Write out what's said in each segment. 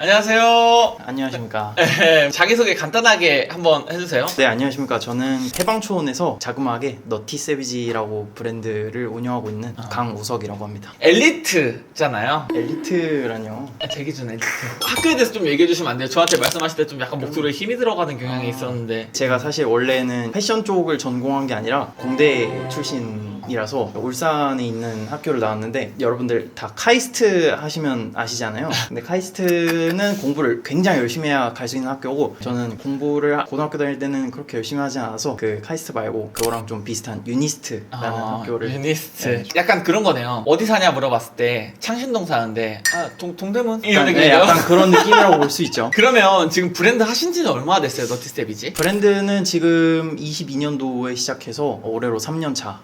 안녕하세요. 안녕하십니까. 자기소개 간단하게 한번 해주세요. 네, 안녕하십니까. 저는 해방초원에서 자그마하게 너티 세비지라고 브랜드를 운영하고 있는 강우석이라고 합니다. 엘리트잖아요. 엘리트라뇨. 제 기준 엘리트. 학교에 대해서 좀 얘기해 주시면 안 돼요? 저한테 말씀하실 때 좀 약간 목소리에 힘이 들어가는 경향이 있었는데. 제가 사실 원래는 패션 쪽을 전공한 게 아니라 공대 출신이라서 울산에 있는 학교를 나왔는데, 여러분들 다 카이스트 하시면 아시잖아요. 근데 카이스트는 공부를 굉장히 열심히 해야 갈 수 있는 학교고, 저는 공부를 고등학교 다닐 때는 그렇게 열심히 하지 않아서 그 카이스트 말고 그거랑 좀 비슷한 유니스트라는 학교를. 유니스트. 네. 약간 그런 거네요. 어디 사냐 물어봤을 때 창신동 사는데 동대문? 이런 네, 느낌이죠? 약간 그런 느낌이라고 볼 수 있죠. 그러면 지금 브랜드 하신 지는 얼마나 됐어요? 너티 세비지? 브랜드는 지금 22년도에 시작해서 올해로 3년 차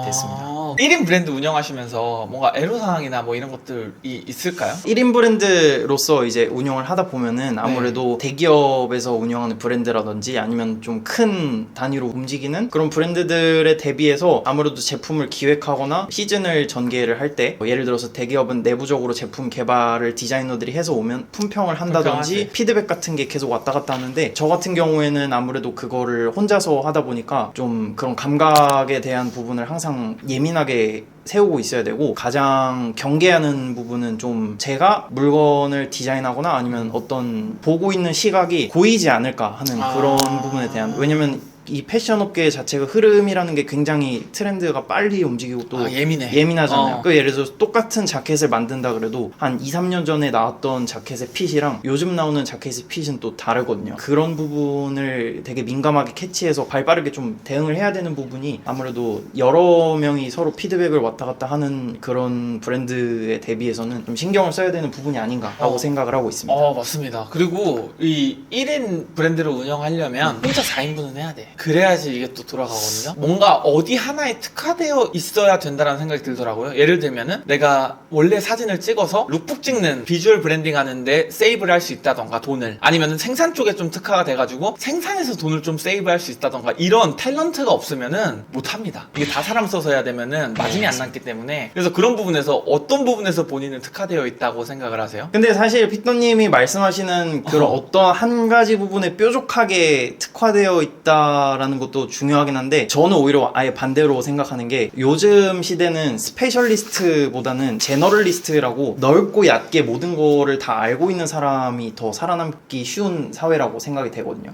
됐습니다. 1인 브랜드 운영하시면서 뭔가 애로사항이나 뭐 이런 것들이 있을까요? 1인 브랜드로서 이제 운영을 하다 보면은 아무래도 대기업에서 운영하는 브랜드라든지 아니면 좀 큰 단위로 움직이는 그런 브랜드들에 대비해서 아무래도 제품을 기획하거나 시즌을 전개를 할 때, 예를 들어서 대기업은 내부적으로 제품 개발을 디자이너들이 해서 오면 품평을 한다든지 품평하지. 피드백 같은 게 계속 왔다 갔다 하는데, 저 같은 경우에는 아무래도 그거를 혼자서 하다 보니까 좀 그런 감각에 대한 부분을 항상 예민하게 세우고 있어야 되고, 가장 경계하는 부분은 좀 제가 물건을 디자인하거나 아니면 어떤 보고 있는 시각이 고이지 않을까 하는 그런 부분에 대한, 왜냐면 이 패션 업계 자체가 흐름이라는 게 굉장히 트렌드가 빨리 움직이고 또 예민하잖아요. 그 예를 들어서 똑같은 자켓을 만든다 그래도 한 2, 3년 전에 나왔던 자켓의 핏이랑 요즘 나오는 자켓의 핏은 또 다르거든요. 그런 부분을 되게 민감하게 캐치해서 발빠르게 좀 대응을 해야 되는 부분이, 아무래도 여러 명이 서로 피드백을 왔다 갔다 하는 그런 브랜드에 대비해서는 좀 신경을 써야 되는 부분이 아닌가라고 생각을 하고 있습니다. 맞습니다. 그리고 이 1인 브랜드를 운영하려면 혼자 4인분은 해야 돼. 그래야지 이게 또 돌아가거든요. 뭔가 어디 하나에 특화되어 있어야 된다는 생각이 들더라고요. 예를 들면은 내가 원래 사진을 찍어서 룩북 찍는 비주얼 브랜딩 하는데 세이브를 할 수 있다던가, 돈을, 아니면은 생산 쪽에 좀 특화가 돼가지고 생산해서 돈을 좀 세이브할 수 있다던가, 이런 탤런트가 없으면은 못합니다. 이게 다 사람 써서 해야 되면은 마진이 안 남기 때문에. 그래서 그런 부분에서 어떤 부분에서 본인은 특화되어 있다고 생각을 하세요? 근데 사실 피터님이 말씀하시는 그런 어떤 한 가지 부분에 뾰족하게 특화되어 있다라는 것도 중요하긴 한데, 저는 오히려 아예 반대로 생각하는 게, 요즘 시대는 스페셜리스트보다는 제너럴리스트라고 넓고 얕게 모든 거를 다 알고 있는 사람이 더 살아남기 쉬운 사회라고 생각이 되거든요.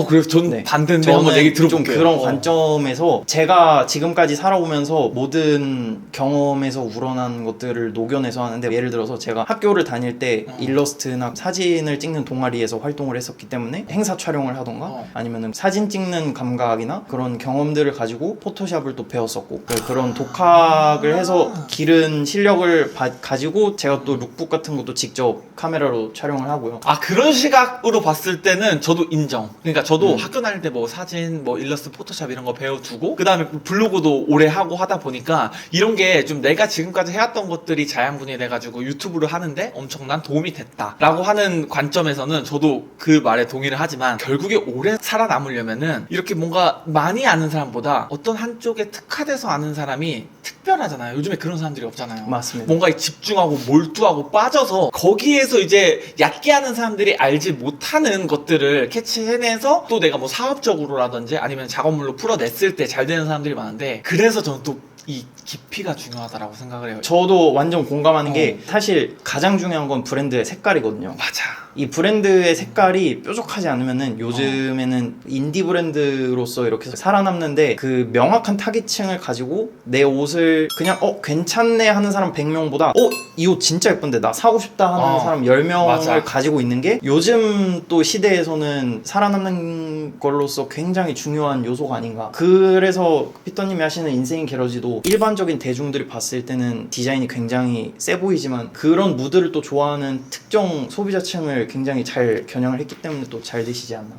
그래서 전 반대인데 한번 얘기 좀 들어볼게요. 그런 관점에서 제가 지금까지 살아오면서 모든 경험에서 우러난 것들을 녹여내서 하는데, 예를 들어서 제가 학교를 다닐 때 일러스트나 사진을 찍는 동아리에서 활동을 했었기 때문에 행사 촬영을 하던가 아니면 사진 찍는 감각이나 그런 경험들을 가지고 포토샵을 또 배웠었고, 그런 독학을 해서 기른 실력을 가지고 제가 또 룩북 같은 것도 직접 카메라로 촬영을 하고요. 그런 시각으로 봤을 때는 저도 인정. 그러니까 저도 학교 다닐 때 뭐 사진, 뭐 일러스트, 포토샵 이런 거 배워두고, 그 다음에 블로그도 오래 하고 하다 보니까 이런 게 좀 내가 지금까지 해왔던 것들이 자양분이 돼가지고 유튜브를 하는데 엄청난 도움이 됐다라고 하는 관점에서는 저도 그 말에 동의를 하지만, 결국에 오래 살아남으려면은 이렇게 뭔가 많이 아는 사람보다 어떤 한쪽에 특화돼서 아는 사람이 특별하잖아요. 요즘에 그런 사람들이 없잖아요. 맞습니다. 뭔가 집중하고 몰두하고 빠져서 거기에서 이제 얕게 하는 사람들이 알지 못하는 것들을 캐치해내서 또 내가 뭐 사업적으로라든지 아니면 작업물로 풀어냈을 때 잘 되는 사람들이 많은데, 그래서 저는 또 이 깊이가 중요하다라고 생각을 해요. 저도 완전 공감하는 게, 사실 가장 중요한 건 브랜드의 색깔이거든요. 맞아. 이 브랜드의 색깔이 뾰족하지 않으면은 요즘에는 인디 브랜드로서 이렇게 살아남는데, 그 명확한 타깃층을 가지고 내 옷을 그냥 괜찮네 하는 사람 100명보다 이 옷 진짜 예쁜데 나 사고 싶다 하는 사람 10명을 맞아. 가지고 있는 게 요즘 또 시대에서는 살아남는 걸로서 굉장히 중요한 요소가 아닌가. 그래서 피터님이 하시는 인생의 게러지도 일반적인 대중들이 봤을 때는 디자인이 굉장히 세 보이지만, 그런 무드를 또 좋아하는 특정 소비자층을 굉장히 잘 겨냥을 했기 때문에 또 잘 되시지 않나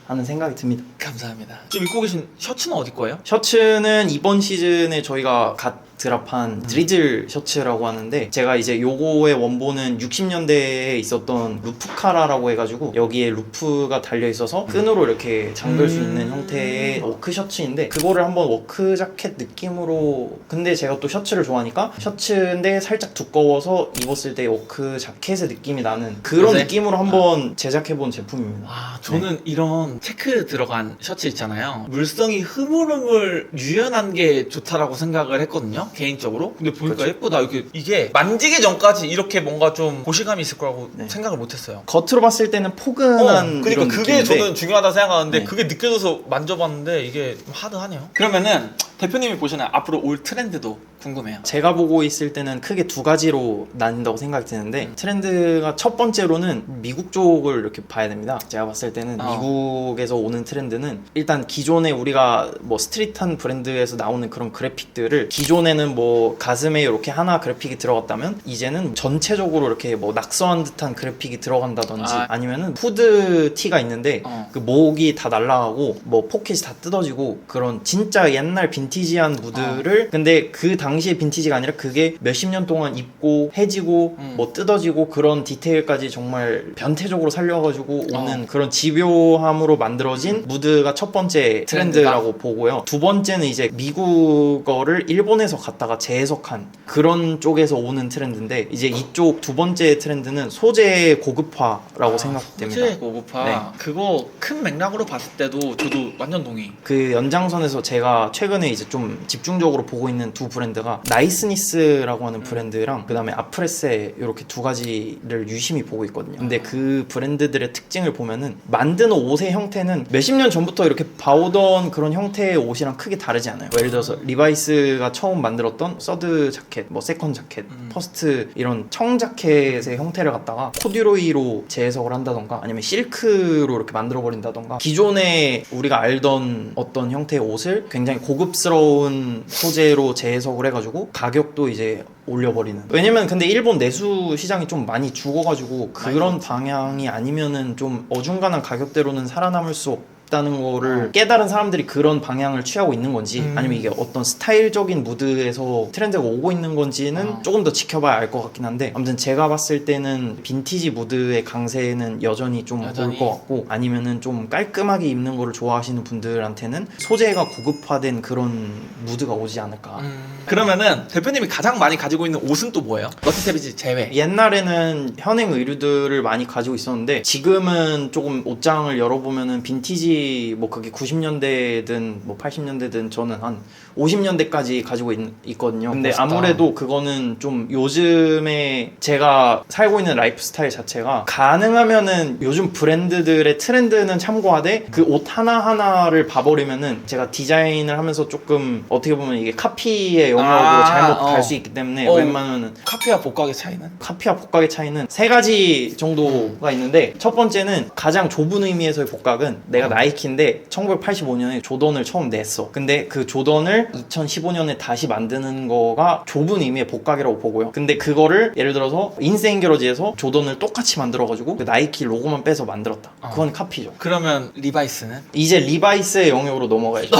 하는 생각이 듭니다. 감사합니다. 지금 입고 계신 셔츠는 어디 거예요? 셔츠는 이번 시즌에 저희가 드랍한 드리즐 셔츠라고 하는데, 제가 이제 요거의 원본은 60년대에 있었던 루프카라라고 해가지고 여기에 루프가 달려 있어서 끈으로 이렇게 잠글 수 있는 형태의 워크 셔츠인데, 그거를 한번 워크 자켓 느낌으로, 근데 제가 또 셔츠를 좋아하니까 셔츠인데 살짝 두꺼워서 입었을 때 워크 자켓의 느낌이 나는 그런 요새? 느낌으로 한번 제작해본 제품입니다. 아, 저는 이런 체크 들어간 셔츠 있잖아요. 물성이 흐물흐물 유연한 게 좋다라고 생각을 했거든요, 개인적으로. 근데 보니까 그렇죠. 예쁘다. 이게 만지기 전까지 이렇게 뭔가 좀 보시감이 있을 거라고 네. 생각을 못했어요. 겉으로 봤을 때는 포근한 그러니까 이런 그게 느낌인데, 저는 중요하다 생각하는데 네. 그게 느껴져서 만져봤는데 이게 좀 하드하네요. 그러면은 대표님이 보시는 앞으로 올 트렌드도 궁금해요. 제가 보고 있을 때는 크게 두 가지로 나뉜다고 생각이 드는데, 트렌드가 첫 번째로는 미국 쪽을 이렇게 봐야 됩니다. 제가 봤을 때는 미국에서 오는 트렌드는, 일단 기존에 우리가 뭐 스트릿한 브랜드에서 나오는 그런 그래픽들을, 기존에는 뭐 가슴에 이렇게 하나 그래픽이 들어갔다면 이제는 전체적으로 이렇게 뭐 낙서한 듯한 그래픽이 들어간다든지, 아니면은 후드 티가 있는데 그 목이 다 날아가고 뭐 포켓이 다 뜯어지고, 그런 진짜 옛날 빈티지한 무드를 근데 그 당시의 빈티지가 아니라 그게 몇십 년 동안 입고 해지고 뭐 뜯어지고 그런 디테일까지 정말 변태적으로 살려가지고 오는 그런 집요함으로 만들어진 무드가 첫 번째 트렌드라고 보고요. 두 번째는 이제 미국어를 일본에서 갖다가 재해석한 그런 쪽에서 오는 트렌드인데, 이제 이쪽 두 번째 트렌드는 소재 고급화라고 생각됩니다. 소재 고급화. 네. 그거 큰 맥락으로 봤을 때도 저도 완전 동의. 그 연장선에서 제가 최근에 이제 좀 집중적으로 보고 있는 두 브랜드가 나이스니스라고 하는 브랜드랑 그 다음에 아프레세, 이렇게 두 가지를 유심히 보고 있거든요. 근데 그 브랜드들의 특징을 보면은 만드는 옷의 형태는 몇십 년 전부터 이렇게 봐오던 그런 형태의 옷이랑 크게 다르지 않아요. 예를 들어서 리바이스가 처음 만들었던 서드 자켓, 뭐 세컨 자켓, 퍼스트, 이런 청 자켓의 형태를 갖다가 코듀로이로 재해석을 한다던가, 아니면 실크로 이렇게 만들어 버린다던가, 기존에 우리가 알던 어떤 형태의 옷을 굉장히 고급스러운 소재로 재해석을 해가지고 가격도 이제 올려버리는. 왜냐면 근데 일본 내수 시장이 좀 많이 죽어가지고 그런 방향이 아니면은 좀 어중간한 가격대로는 살아남을 수 없다는 거를 깨달은 사람들이 그런 방향을 취하고 있는 건지, 아니면 이게 어떤 스타일적인 무드에서 트렌드가 오고 있는 건지는 조금 더 지켜봐야 알 것 같긴 한데, 아무튼 제가 봤을 때는 빈티지 무드의 강세는 여전히 좀 올 것 같고, 아니면은 좀 깔끔하게 입는 거를 좋아하시는 분들한테는 소재가 고급화된 그런 무드가 오지 않을까. 그러면은 대표님이 가장 많이 가지고 있는 옷은 또 뭐예요? 러티 세비지 제외. 옛날에는 현행 의류들을 많이 가지고 있었는데, 지금은 조금 옷장을 열어보면은 빈티지, 뭐 그게 90년대든 뭐 80년대든 저는 한 50년대까지 가지고 있거든요. 근데 멋있다. 아무래도 그거는 좀 요즘에 제가 살고 있는 라이프 스타일 자체가, 가능하면은 요즘 브랜드들의 트렌드는 참고하되 그 옷 하나하나를 봐버리면은 제가 디자인을 하면서 조금 어떻게 보면 이게 카피의 영역으로 잘못 갈 수 있기 때문에 웬만하면은. 카피와 복각의 차이는? 카피와 복각의 차이는 세 가지 정도가 있는데, 첫 번째는 가장 좁은 의미에서의 복각은, 내가 나이키인데 1985년에 조던을 처음 냈어. 근데 그 조던을 2015년에 다시 만드는 거가 좁은 의미의 복각이라고 보고요. 근데 그거를 예를 들어서 인세인 게러지에서 조던을 똑같이 만들어가지고 그 나이키 로고만 빼서 만들었다. 그건 카피죠. 그러면 리바이스는? 이제 리바이스의 영역으로 넘어가야죠.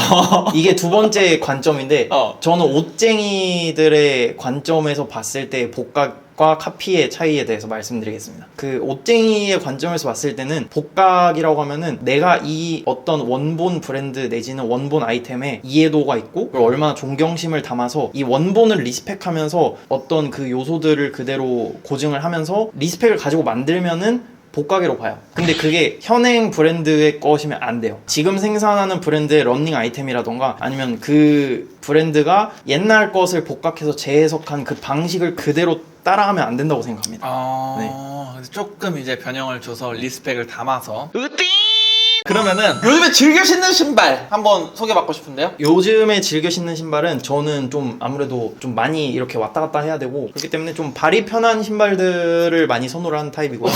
이게 두 번째 관점인데, 저는 옷쟁이들의 관점에서 봤을 때 복각과 카피의 차이에 대해서 말씀드리겠습니다. 그 옷쟁이의 관점에서 봤을 때는 복각이라고 하면은 내가 이 어떤 원본 브랜드 내지는 원본 아이템에 이해도가 있고, 그리고 얼마나 존경심을 담아서 이 원본을 리스펙하면서 어떤 그 요소들을 그대로 고증을 하면서 리스펙을 가지고 만들면은 복각이라고 봐요. 근데 그게 현행 브랜드의 것이면 안 돼요. 지금 생산하는 브랜드의 러닝 아이템이라던가, 아니면 그 브랜드가 옛날 것을 복각해서 재해석한 그 방식을 그대로 따라가면 안 된다고 생각합니다. 그래서 조금 이제 변형을 줘서 리스펙을 담아서. 그러면은 요즘에 즐겨 신는 신발 한번 소개받고 싶은데요? 요즘에 즐겨 신는 신발은, 저는 좀 아무래도 좀 많이 이렇게 왔다 갔다 해야 되고 그렇기 때문에 좀 발이 편한 신발들을 많이 선호를 하는 타입이고요.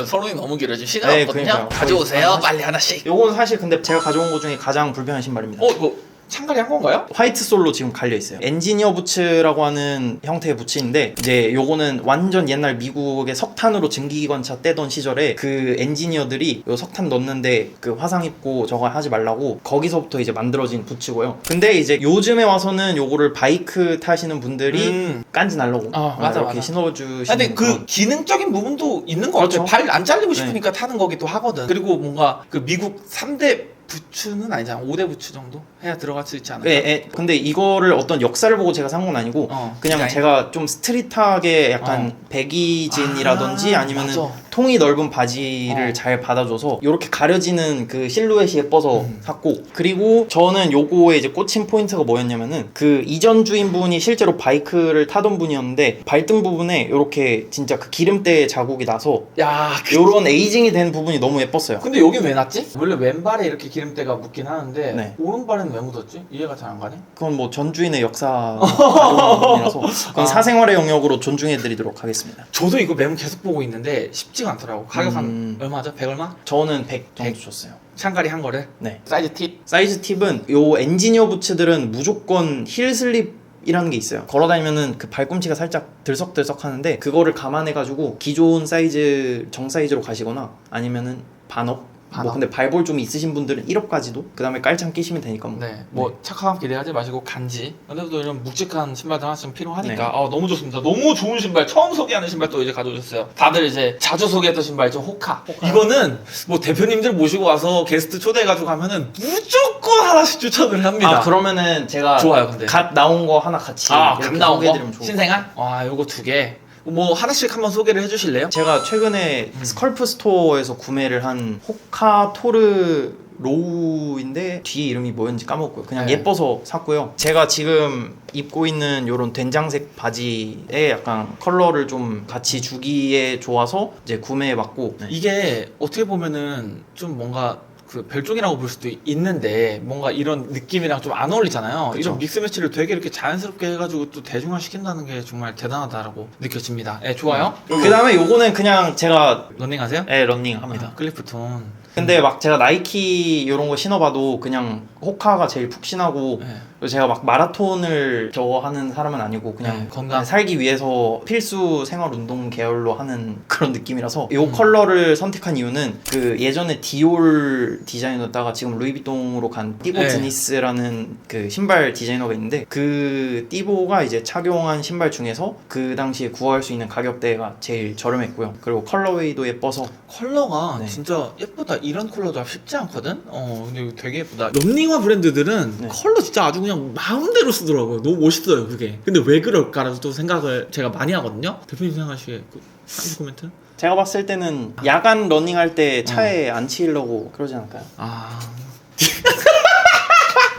서론이 너무 길어. 지금 시간 네, 없거든요. 그러니까요. 가져오세요. 빨리 하나씩. 요건 사실 근데 제가 가져온 것 중에 가장 불편한 신발입니다. 이거 창가리 한 건가요? 화이트 솔로 지금 갈려 있어요. 엔지니어 부츠라고 하는 형태의 부츠인데 이제 요거는 완전 옛날 미국의 석탄으로 증기기관차 떼던 시절에 그 엔지니어들이 요 석탄 넣는데 그 화상 입고 저거 하지 말라고 거기서부터 이제 만들어진 부츠고요. 근데 이제 요즘에 와서는 요거를 바이크 타시는 분들이 깐지 날라고 맞아, 이렇게 맞아. 신어주시는. 근데 그 기능적인 부분도 있는 것 그렇죠. 같아요. 발 안 잘리고 싶으니까 타는 거기도 하거든. 그리고 뭔가 그 미국 3대 부츠는 아니잖아. 5대 부츠 정도 해야 들어갈 수 있지 않을까? 근데 이거를 어떤 역사를 보고 제가 산 건 아니고 그냥 디자인. 제가 좀 스트릿하게 약간 배기진이라든지 아니면은 맞아. 통이 넓은 바지를 잘 받아줘서 이렇게 가려지는 그 실루엣이 예뻐서 샀고, 그리고 저는 요거에 이제 꽂힌 포인트가 뭐였냐면은 그 이전 주인분이 실제로 바이크를 타던 분이었는데 발등 부분에 이렇게 진짜 그 기름때 자국이 나서 야, 요런 에이징이 된 부분이 너무 예뻤어요. 근데 여긴 왜 놨지? 원래 왼발에 이렇게 기름때가 묻긴 하는데 네. 오른발에는 왜 묻었지? 이해가 잘 안 가네. 그건 뭐 전주인의 역사 부분이라서 그건 사생활의 영역으로 존중해드리도록 하겠습니다. 저도 이거 메모 계속 보고 있는데 쉽지가 않더라고. 가격 한 얼마죠? 100 얼마? 저는 100 정도 100. 줬어요. 창가리 한 거를? 네. 사이즈 팁? 사이즈 팁은 요 엔지니어 부츠들은 무조건 힐 슬립이라는 게 있어요. 걸어다니면은 그 발꿈치가 살짝 들썩들썩 하는데 그거를 감안해가지고 기존 사이즈 정 사이즈로 가시거나 아니면은 반업. 뭐 근데 발볼 좀 있으신 분들은 1업까지도 그 다음에 깔창 끼시면 되니까 뭐. 네. 뭐 착함 기대하지 마시고 간지. 근데 또 이런 묵직한 신발도 하나씩 필요하니까 네. 너무 좋습니다. 너무 좋은 신발 처음 소개하는 신발 또 이제 가져오셨어요. 다들 이제 자주 소개했던 신발이죠. 호카. 이거는 뭐 대표님들 모시고 와서 게스트 초대해가지고 가면은 무조건 하나씩 추천을 합니다. 그러면은 제가 좋아요, 근데. 갓 나온 거 하나 같이 갓 이렇게 나온 거? 소개해드리면 좋을 신생아? 와, 요거 2개. 뭐 하나씩 한번 소개를 해주실래요? 제가 최근에 스컬프 스토어에서 구매를 한 호카 토르 로우인데 뒤에 이름이 뭐였는지 까먹었고요. 그냥 네. 예뻐서 샀고요. 제가 지금 입고 있는 요런 된장색 바지에 약간 컬러를 좀 같이 주기에 좋아서 이제 구매해봤고, 이게 어떻게 보면은 좀 뭔가 그 별종이라고 볼 수도 있는데 뭔가 이런 느낌이랑 좀 안 어울리잖아요. 그쵸. 이런 믹스 매치를 되게 이렇게 자연스럽게 해가지고 또 대중화 시킨다는 게 정말 대단하다라고 느껴집니다. 네, 좋아요. 그 다음에 요거는 그냥 제가 러닝하세요? 러닝 합니다. 클리프톤. 근데 막 제가 나이키 이런 거 신어봐도 그냥 호카가 제일 푹신하고, 네. 그리고 제가 막 마라톤을 저거 하는 사람은 아니고 그냥 네, 건강. 살기 위해서 필수 생활 운동 계열로 하는 그런 느낌이라서 이 컬러를 선택한 이유는 그 예전에 디올 디자이너다가 지금 루이비통으로 간 띠보 네. 드니스라는 그 신발 디자이너가 있는데 그 띠보가 이제 착용한 신발 중에서 그 당시에 구할 수 있는 가격대가 제일 저렴했고요. 그리고 컬러웨이도 예뻐서 컬러가 네. 진짜 예쁘다. 이런 컬러도 쉽지 않거든? 근데 이거 되게 예쁘다. 런닝화 브랜드들은 네. 컬러 진짜 아주 그냥 마음대로 쓰더라고요. 너무 멋있어요, 그게. 근데 왜 그럴까라는 또 생각을 제가 많이 하거든요? 대표님 생각하시기에 상위 코멘트? 제가 봤을 때는 야간 러닝할 때 차에 안 치이려고 그러지 않을까요?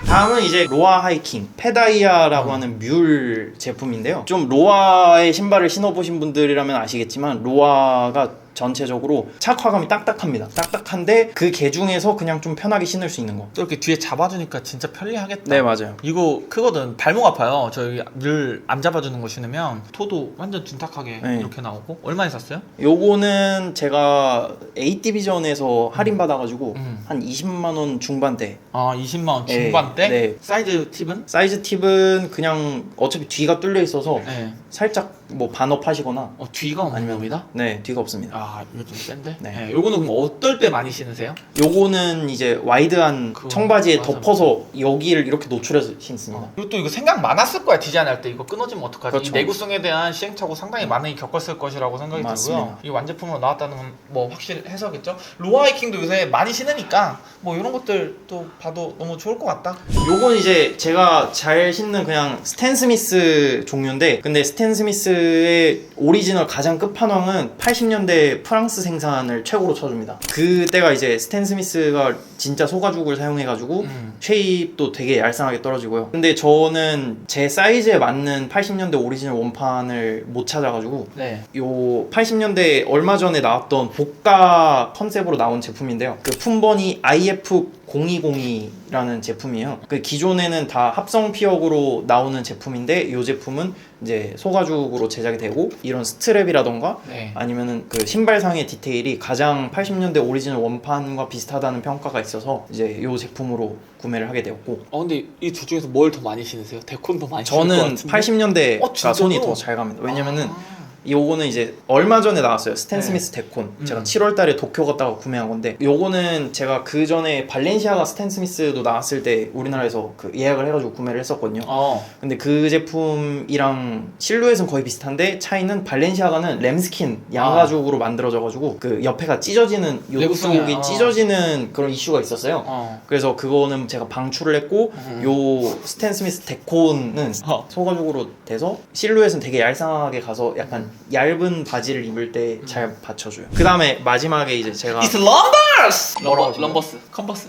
다음은 이제 로아 하이킹 페다이아라고 하는 뮬 제품인데요. 좀 로아의 신발을 신어보신 분들이라면 아시겠지만 로아가 전체적으로 착화감이 딱딱합니다. 딱딱한데 그 개 중에서 그냥 좀 편하게 신을 수 있는 거. 또 이렇게 뒤에 잡아주니까 진짜 편리하겠다. 네, 맞아요. 이거 크거든. 발목 아파요. 저희 늘 안 잡아주는 거 신으면 토도 완전 둔탁하게 네. 이렇게 나오고. 얼마에 샀어요? 요거는 제가 A 디비전에서 할인 받아가지고 음. 한 20만 원 중반대. 20만 원 네, 중반대? 네. 사이즈 팁은? 사이즈 팁은 그냥 어차피 뒤가 뚫려 있어서 네. 살짝 뭐 반업 하시거나. 뒤가 없는 겁니다? 네, 뒤가 없습니다. 이거 좀 센데? 네. 네. 요거는 그럼 어떨 때 많이 신으세요? 요거는 이제 와이드한 그거 청바지에 맞아, 덮어서 여기를 이렇게 노출해서 신습니다. 그리고 또 이거 생각 많았을 거야. 디자인할 때 이거 끊어지면 어떡하지? 그렇죠. 이 내구성에 대한 시행착오 상당히 많이 겪었을 것이라고 생각이 맞습니다. 들고요. 이 완제품으로 나왔다는 건 뭐 확실해서겠죠. 로아하이킹도 요새 많이 신으니까 뭐 이런 것들 또 봐도 너무 좋을 것 같다. 요건 이제 제가 잘 신는 그냥 스탠 스미스 종류인데, 근데 스탠 스미스의 오리지널 가장 끝판왕은 80년대 프랑스 생산을 최고로 쳐줍니다. 그때가 이제 스탠 스미스가 진짜 소가죽을 사용해가지고 쉐입도 되게 얄쌍하게 떨어지고요. 근데 저는 제 사이즈에 맞는 80년대 오리지널 원판을 못 찾아가지고 네. 요 80년대 얼마 전에 나왔던 복가 컨셉으로 나온 제품인데요. 그 품번이 IF0202라는 제품이에요. 그 기존에는 다 합성 피혁으로 나오는 제품인데 이 제품은 이제 소가죽으로 제작이 되고 이런 이런 스트랩이라던가 네. 아니면은 그 신발상의 디테일이 가장 80년대 오리지널 원판과 비슷하다는 평가가 있어서 이제 이 제품으로 구매를 하게 되었고 근데 이 둘 중에서 뭘 더 많이 신으세요? 데콘 더 많이 신을 것 저는 같은데? 80년대가 진짜로? 손이 더 잘 갑니다. 왜냐면은 요거는 이제 얼마 전에 나왔어요. 스탠 네. 스미스 데콘. 제가 7월 달에 도쿄 갔다가 구매한 건데 요거는 제가 그 전에 발렌시아가 스탠 스미스도 나왔을 때 우리나라에서 그 예약을 해가지고 구매를 했었거든요. 근데 그 제품이랑 실루엣은 거의 비슷한데 차이는 발렌시아가는 램스킨 양가죽으로 만들어져가지고 그 옆에가 찢어지는 요 내구성이, 쪽이 찢어지는 그런 이슈가 있었어요. 그래서 그거는 제가 방출을 했고 요 스탠 스미스 데콘은 소가죽으로 돼서 실루엣은 되게 얄쌍하게 가서 약간 얇은 바지를 입을 때 잘 받쳐줘요. 그 다음에 마지막에 이제 제가 It's 럼버스! 뭐라고 하시나요? 럼버스 컨버스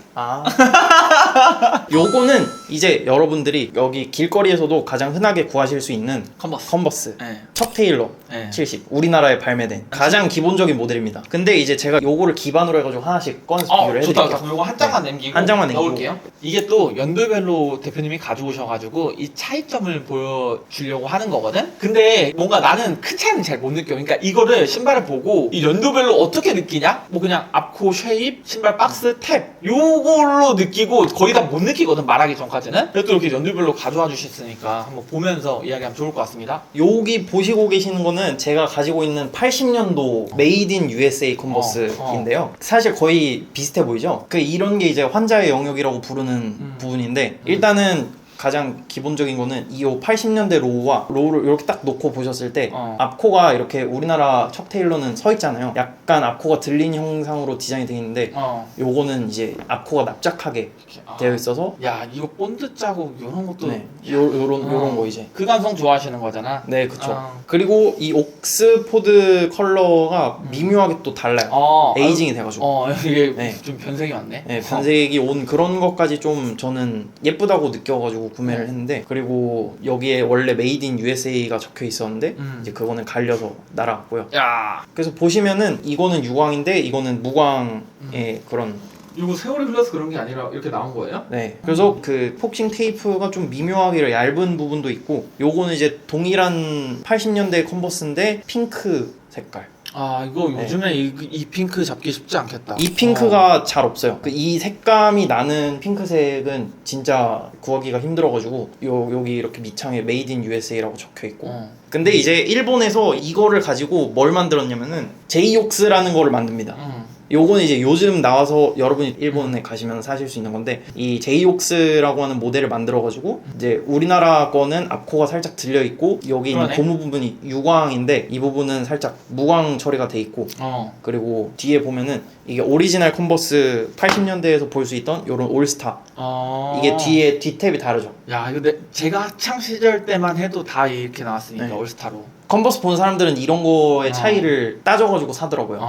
요거는 이제 여러분들이 여기 길거리에서도 가장 흔하게 구하실 수 있는 컨버스 네. 척 테일러 네. 70 우리나라에 발매된 가장 기본적인 모델입니다. 근데 이제 제가 요거를 기반으로 해가지고 하나씩 꺼내서 비교를 해드릴게요. 좋다. 그럼 이거 한 장만 남기고 한 장만 남기고. 넣을게요. 이게 또 연도별로 대표님이 가져오셔가지고 이 차이점을 보여주려고 하는 거거든? 근데 뭔가 나는 큰 차이는 잘 못 느껴. 그러니까 이거를 신발을 보고 이 연도별로 어떻게 느끼냐? 뭐 그냥 앞코 쉐입, 신발 박스, 탭 요걸로 느끼고 거의 다 못 느끼거든, 말하기 전까지는. 그래도 이렇게 연도별로 가져와 주셨으니까 한번 보면서 이야기하면 좋을 것 같습니다. 여기 보시고 계시는 거는 제가 가지고 있는 80년도 메이드 인 USA 컨버스인데요. 사실 거의 비슷해 보이죠? 이런 게 이제 환자의 영역이라고 부르는 부분인데 일단은 가장 기본적인 거는 이 80년대 로우를 이렇게 딱 놓고 보셨을 때 앞코가 이렇게 우리나라 척 테일러는 서 있잖아요. 약간 앞코가 들린 형상으로 디자인이 되어 있는데 요거는 이제 앞코가 납작하게 되어 있어서 야, 이거 본드 자국 이런 것도 네, 요런 거 이제 그 감성 좋아하시는 거잖아. 네, 그쵸. 그리고 이 옥스포드 컬러가 미묘하게 또 달라요. 에이징이 돼가지고. 이게 네. 좀 변색이 왔네. 네, 변색이 온 그런 것까지 좀 저는 예쁘다고 느껴가지고 구매를 했는데 그리고 여기에 원래 메이드 인 USA가 적혀 있었는데 이제 그거는 갈려서 날아갔고요. 야, 그래서 보시면은 이거는 유광인데 이거는 무광의 그런 이거 세월이 흘러서 그런 게 아니라 이렇게 나온 거예요? 네. 그래서 그 폭싱 테이프가 좀 미묘하게 얇은 부분도 있고 요거는 이제 동일한 80년대 컨버스인데 핑크 색깔. 이거 요즘에 이 핑크 잡기 쉽지 않겠다. 이 핑크가 잘 없어요. 이 색감이 나는 핑크색은 진짜 구하기가 힘들어가지고 여기 이렇게 밑창에 메이드 인 USA라고 적혀 있고. 근데 이제 일본에서 이거를 가지고 뭘 만들었냐면은 제이옥스라는 거를 만듭니다. 요거는 이제 요즘 나와서 여러분이 일본에 가시면 사실 수 있는 건데 이 제이옥스라고 하는 모델을 만들어가지고 이제 우리나라 거는 앞코가 살짝 들려있고 여기 있는 그러네. 고무 부분이 유광인데 이 부분은 살짝 무광 처리가 돼 있고 그리고 뒤에 보면은 이게 오리지널 컨버스 80년대에서 볼 수 있던 요런 올스타 이게 뒤에 뒤탭이 다르죠. 야, 이거 제가 학창 시절 때만 해도 다 이렇게 나왔으니까 네. 올스타로. 컨버스 본 사람들은 이런 거의 차이를 따져가지고 사더라고요.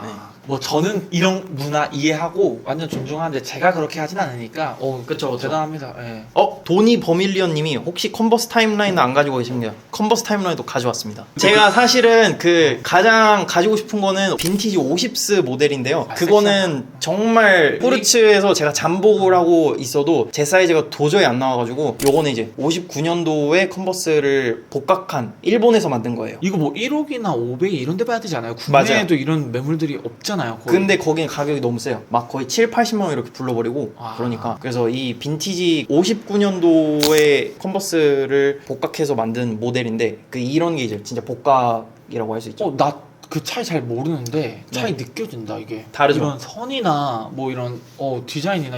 네. 뭐 저는 이런 문화 이해하고 완전 존중하는데 제가 그렇게 하진 않으니까 그쵸. 대단합니다. 예. 도니 버밀리언 님이 혹시 컨버스 타임라인 안 가지고 계신가요? 컨버스 타임라인도 가져왔습니다. 제가 사실은 가장 가지고 싶은 거는 빈티지 50스 모델인데요. 그거는 정말 포르츠에서 제가 잠복을 하고 있어도 제 사이즈가 도저히 안 나와가지고 요거는 이제 59년도에 컨버스를 복각한 일본에서 만든 거예요. 이거 뭐 1억이나 500 이런 데 봐야 되지 않아요? 국내에도 이런 매물들이 없잖아요. 거의. 근데 거긴 가격이 너무 세요. 막 거의 7, 80만 원 이렇게 불러버리고 그러니까 그래서 이 빈티지 59년도에 컨버스를 복각해서 만든 모델인데 이런 게 이제 진짜 복각이라고 할 수 있죠. 나 그 차이 잘 모르는데 차이 느껴진다 이게. 다르죠. 이런 선이나 뭐 이런 디자인이나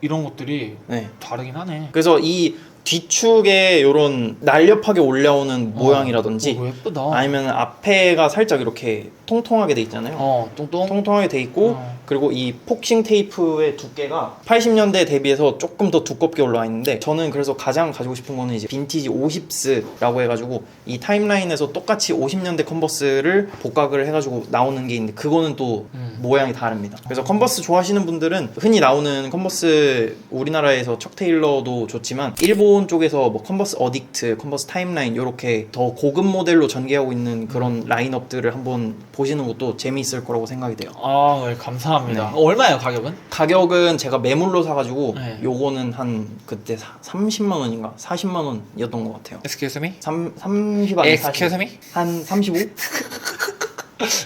이런 것들이 다르긴 하네. 그래서 이 뒤축에 이런 날렵하게 올라오는 모양이라든지 예쁘다. 아니면 앞에가 살짝 이렇게 통통하게 돼 있잖아요. 통통하게 돼 있고 그리고 이 폭싱 테이프의 두께가 80년대 대비해서 조금 더 두껍게 올라와 있는데 저는 그래서 가장 가지고 싶은 거는 이제 빈티지 50스라고 해가지고 이 타임라인에서 똑같이 50년대 컨버스를 복각을 해가지고 나오는 게 있는데 그거는 또 모양이 다릅니다. 그래서 컨버스 좋아하시는 분들은 흔히 나오는 컨버스 우리나라에서 척 테일러도 좋지만 일본 일본 쪽에서 뭐 컨버스 어딕트, 컨버스 타임라인 이렇게 더 고급 모델로 전개하고 있는 그런 라인업들을 한번 보시는 것도 재미있을 거라고 생각이 돼요. 아, 네, 감사합니다. 네. 얼마예요, 가격은? 가격은 제가 매물로 사가지고 네. 요거는 한 그때 30만 원인가 40만 원이었던 것 같아요. Excuse me? 30 아니 40. Excuse me? 한 35?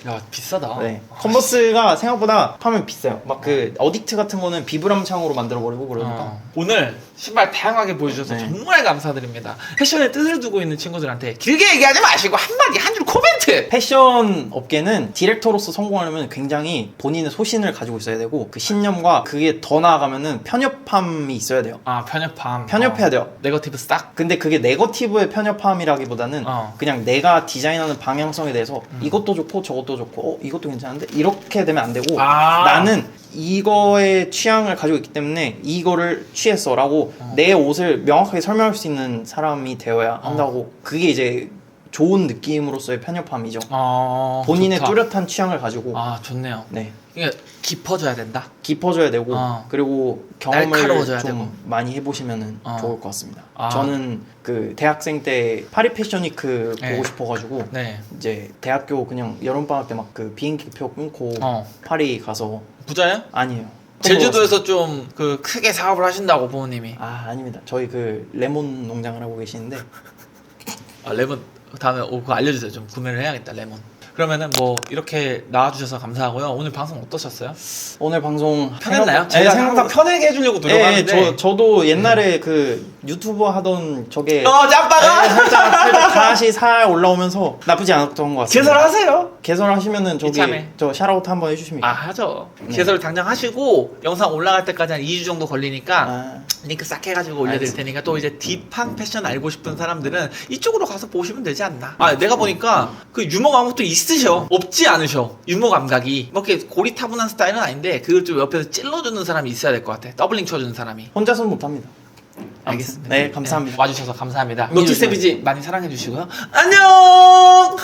야, 비싸다. 네. 컨버스가 생각보다 파면 비싸요. 막 그 어딕트 같은 거는 비브람 창으로 만들어 버리고 그러니까. 오늘 신발 다양하게 보여주셔서 네. 정말 감사드립니다. 패션에 뜻을 두고 있는 친구들한테 길게 얘기하지 마시고 한마디 한 줄 코멘트. 패션 업계는 디렉터로서 성공하려면 굉장히 본인의 소신을 가지고 있어야 되고 그 신념과 그게 더 나아가면은 편협함이 있어야 돼요. 아, 편협함. 편협해야 돼요. 네거티브 스탁. 근데 그게 네거티브의 편협함이라기보다는 그냥 내가 디자인하는 방향성에 대해서 이것도 좋고 저것도 좋고 이것도 괜찮은데 이렇게 되면 안 되고 나는 이거의 취향을 가지고 있기 때문에 이거를 취했어 라고 내 옷을 명확하게 설명할 수 있는 사람이 되어야 한다고. 그게 이제 좋은 느낌으로서의 편협함이죠. 본인의 좋다. 뚜렷한 취향을 가지고. 아, 좋네요. 네. 이게 깊어져야 된다. 깊어져야 되고 그리고 경험을 날카로워져야 좀 되고. 많이 해보시면 좋을 것 같습니다. 아. 저는 그 대학생 때 파리 패션위크 네. 보고 싶어가지고 네. 이제 대학교 그냥 여름방학 때 막 그 비행기표 끊고 파리 가서. 부자예요? 아니에요. 제주도에서 좀 그 크게 사업을 하신다고 부모님이. 아닙니다. 저희 그 레몬 농장을 하고 계시는데. 아, 레몬 다음에 그거 알려주세요. 좀 구매를 해야겠다, 레몬. 그러면은 뭐 이렇게 나와주셔서 감사하고요. 오늘 방송 어떠셨어요? 오늘 방송 편했나요? 네, 제가 항상 편하게 해주려고 노력하는데. 네, 저도 옛날에 그 유튜버 하던 저게 짬바가 네, 살짝 다시 살 올라오면서 나쁘지 않았던 것 같습니다. 개설하세요. 개설하시면은 저기 이참에. 저 샤라웃 한번 해주십니까? 아, 하죠. 네. 개설 당장 하시고 영상 올라갈 때까지 한 2주 정도 걸리니까 아, 링크 싹 해가지고 올려드릴 알겠습니다. 테니까 또 이제 딥한 패션 알고 싶은 사람들은 이쪽으로 가서 보시면 되지 않나. 아, 내가 보니까 그 유머 감각도 있으셔. 없지 않으셔. 유머 감각이 뭐 이렇게 고리타분한 스타일은 아닌데 그걸 좀 옆에서 찔러주는 사람이 있어야 될 것 같아. 더블링 쳐주는 사람이. 혼자서는 못합니다. 알겠습니다. 네, 감사합니다. 와주셔서 감사합니다. 민주 노티세비지 많이 사랑해 주시고요. 안녕.